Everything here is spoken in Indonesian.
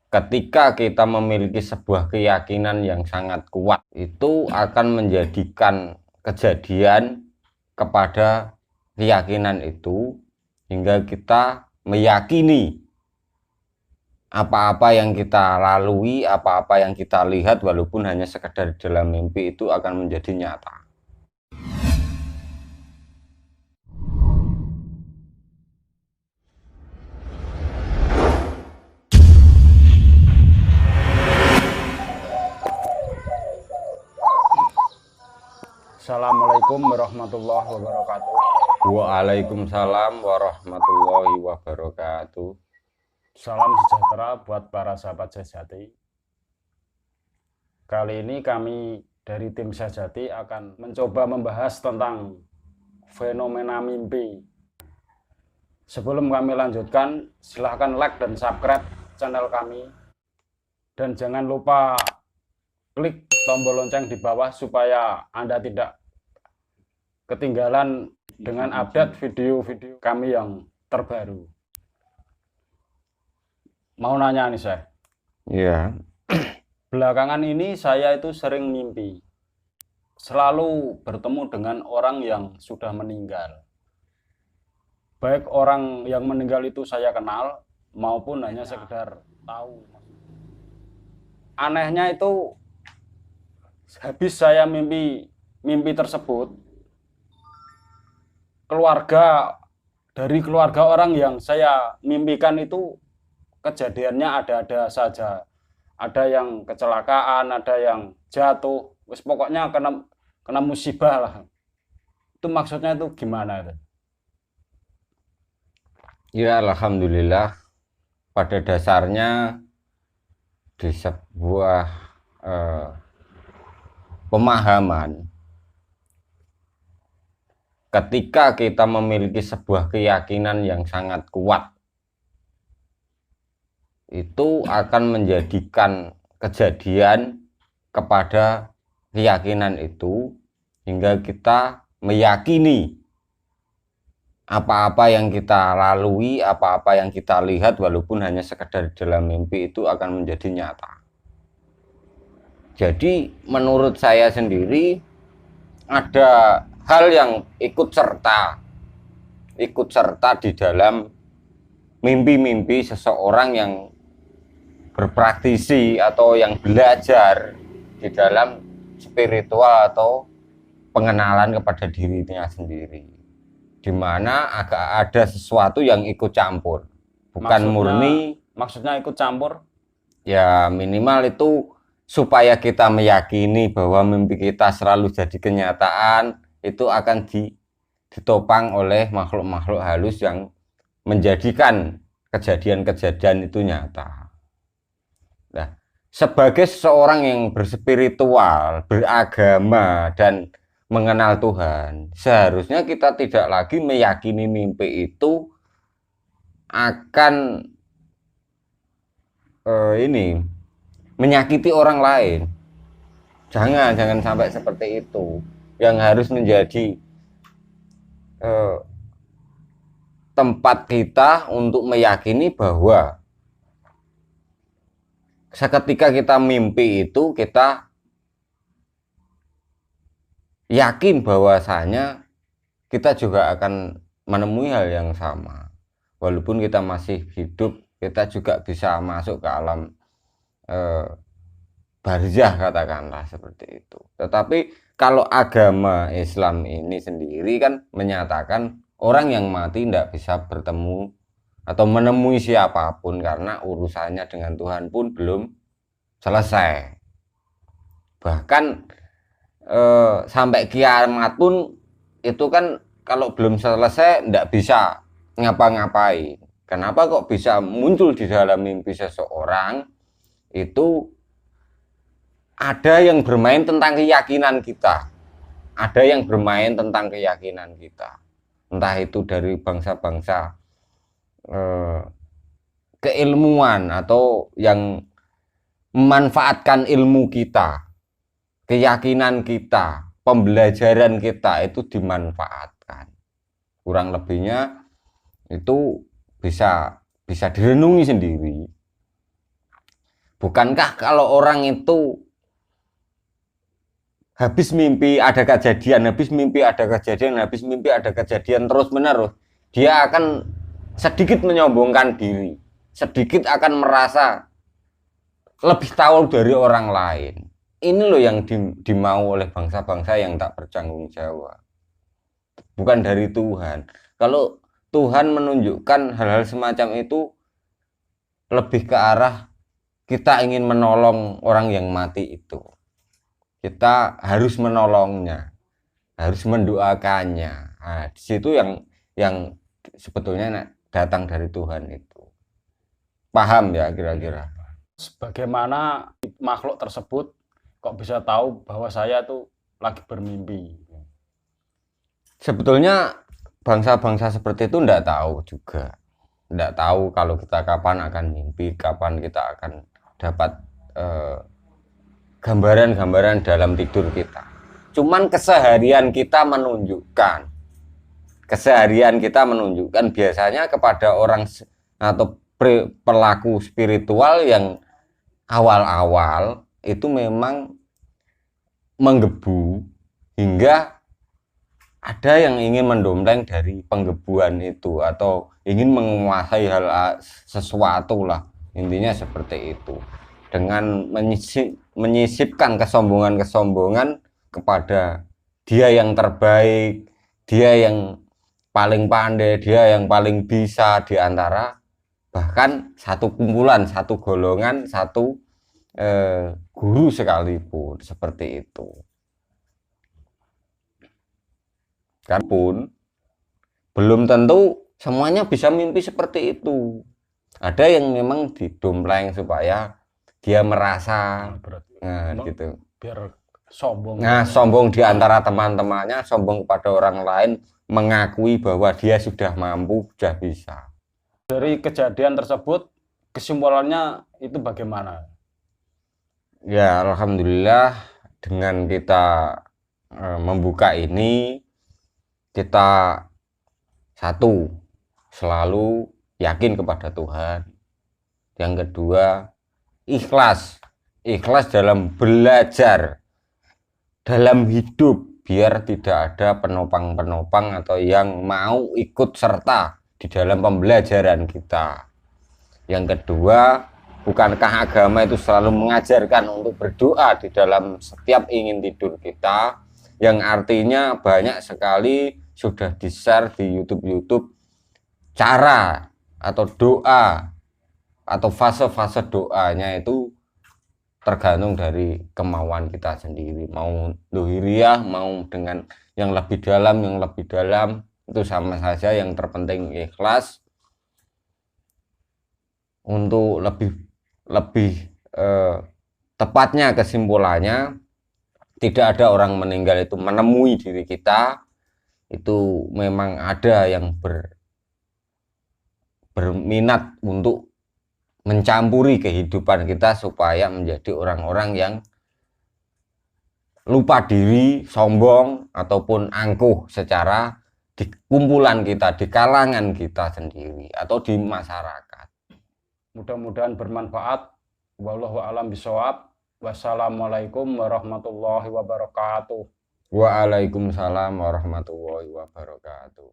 Ketika kita memiliki sebuah keyakinan yang sangat kuat, itu akan menjadikan kejadian kepada keyakinan itu hingga kita meyakini apa-apa yang kita lalui, apa-apa yang kita lihat walaupun hanya sekedar dalam mimpi itu akan menjadi nyata. Assalamualaikum warahmatullahi wabarakatuh. Waalaikumsalam warahmatullahi wabarakatuh. Salam sejahtera buat para sahabat sejati. Kali ini kami dari tim Sejati akan mencoba membahas tentang fenomena mimpi. Sebelum kami lanjutkan, silahkan like dan subscribe channel kami. Dan jangan lupa klik tombol lonceng di bawah supaya Anda tidak ketinggalan dengan update video-video kami yang terbaru. Mau nanya nih saya. Iya. Belakangan ini saya itu sering mimpi. Selalu bertemu dengan orang yang sudah meninggal. Baik orang yang meninggal itu saya kenal maupun hanya sekedar tahu. Anehnya itu habis saya mimpi tersebut, dari keluarga orang yang saya mimpikan itu kejadiannya ada-ada saja. Ada yang kecelakaan, ada yang jatuh, wis pokoknya kena musibah lah. Itu maksudnya itu gimana itu? Ya, alhamdulillah, pada dasarnya di sebuah pemahaman, ketika kita memiliki sebuah keyakinan yang sangat kuat, itu akan menjadikan kejadian kepada keyakinan itu hingga kita meyakini apa-apa yang kita lalui, apa-apa yang kita lihat walaupun hanya sekedar dalam mimpi itu akan menjadi nyata. Jadi menurut saya sendiri ada hal yang ikut serta di dalam mimpi-mimpi seseorang yang berpraktisi atau yang belajar di dalam spiritual atau pengenalan kepada dirinya sendiri, di mana agak ada sesuatu yang ikut campur, bukan maksudnya ikut campur ya, minimal itu supaya kita meyakini bahwa mimpi kita selalu jadi kenyataan, itu akan ditopang oleh makhluk-makhluk halus yang menjadikan kejadian-kejadian itu nyata. Nah, sebagai seseorang yang berspiritual, beragama, dan mengenal Tuhan, seharusnya kita tidak lagi meyakini mimpi itu akan menyakiti orang lain. Jangan sampai seperti itu. Yang harus menjadi tempat kita untuk meyakini bahwa seketika kita mimpi itu, kita yakin bahwasanya kita juga akan menemui hal yang sama. Walaupun kita masih hidup, kita juga bisa masuk ke alam barzah, katakanlah seperti itu. Tetapi kalau agama Islam ini sendiri kan menyatakan orang yang mati tidak bisa bertemu atau menemui siapapun karena urusannya dengan Tuhan pun belum selesai. Bahkan sampai kiamat pun itu kan kalau belum selesai tidak bisa ngapa-ngapain. Kenapa kok bisa muncul di dalam mimpi seseorang? Itu ada yang bermain tentang keyakinan kita. Ada yang bermain tentang keyakinan kita. Entah itu dari bangsa-bangsa keilmuan atau yang memanfaatkan ilmu kita, keyakinan kita, pembelajaran kita itu dimanfaatkan. Kurang lebihnya itu bisa direnungi sendiri. Bukankah kalau orang itu habis mimpi ada kejadian, habis mimpi ada kejadian, habis mimpi ada kejadian terus menerus, dia akan sedikit menyombongkan diri, sedikit akan merasa lebih tahu dari orang lain. Ini loh yang dimau oleh bangsa-bangsa yang tak bertanggung jawab. Bukan dari Tuhan. Kalau Tuhan menunjukkan hal-hal semacam itu lebih ke arah kita ingin menolong orang yang mati itu. Kita harus menolongnya, harus mendoakannya. Nah, di situ yang sebetulnya datang dari Tuhan itu. Paham ya kira-kira? Bagaimana makhluk tersebut kok bisa tahu bahwa saya tuh lagi bermimpi? Sebetulnya bangsa-bangsa seperti itu tidak tahu juga. Tidak tahu kalau kita kapan akan mimpi, kapan kita akan dapat gambaran-gambaran dalam tidur kita. Cuman keseharian kita menunjukkan biasanya kepada orang atau pelaku spiritual yang awal-awal itu memang menggebu hingga ada yang ingin mendompleng dari penggebuan itu atau ingin menguasai hal sesuatu lah, intinya seperti itu, dengan menyisipkan kesombongan kepada dia yang terbaik, dia yang paling pandai, dia yang paling bisa di antara bahkan satu kumpulan, satu golongan, satu guru sekalipun, seperti itu. Kan pun belum tentu semuanya bisa mimpi seperti itu. Ada yang memang didompleng supaya dia merasa gitu. Biar sombong. Nah, sombong di antara teman-temannya, sombong kepada orang lain, mengakui bahwa dia sudah mampu, sudah bisa. Dari kejadian tersebut, kesimpulannya itu bagaimana? Ya, alhamdulillah dengan kita membuka ini, kita satu, selalu yakin kepada Tuhan. Yang kedua, ikhlas dalam belajar, dalam hidup, biar tidak ada penopang-penopang atau yang mau ikut serta di dalam pembelajaran kita. Yang kedua, bukankah agama itu selalu mengajarkan untuk berdoa di dalam setiap ingin tidur kita, yang artinya banyak sekali sudah di-share di YouTube cara atau doa atau fase-fase doanya itu tergantung dari kemauan kita sendiri, mau dohiriyah, mau dengan yang lebih dalam itu sama saja. Yang terpenting ikhlas. Untuk lebih tepatnya kesimpulannya, tidak ada orang meninggal itu menemui diri kita. Itu memang ada yang berminat untuk mencampuri kehidupan kita supaya menjadi orang-orang yang lupa diri, sombong, ataupun angkuh secara di kumpulan kita, di kalangan kita sendiri, atau di masyarakat. Mudah-mudahan bermanfaat. Wallahu a'lam bishawab. Wassalamualaikum warahmatullahi wabarakatuh. Waalaikumsalam warahmatullahi wabarakatuh.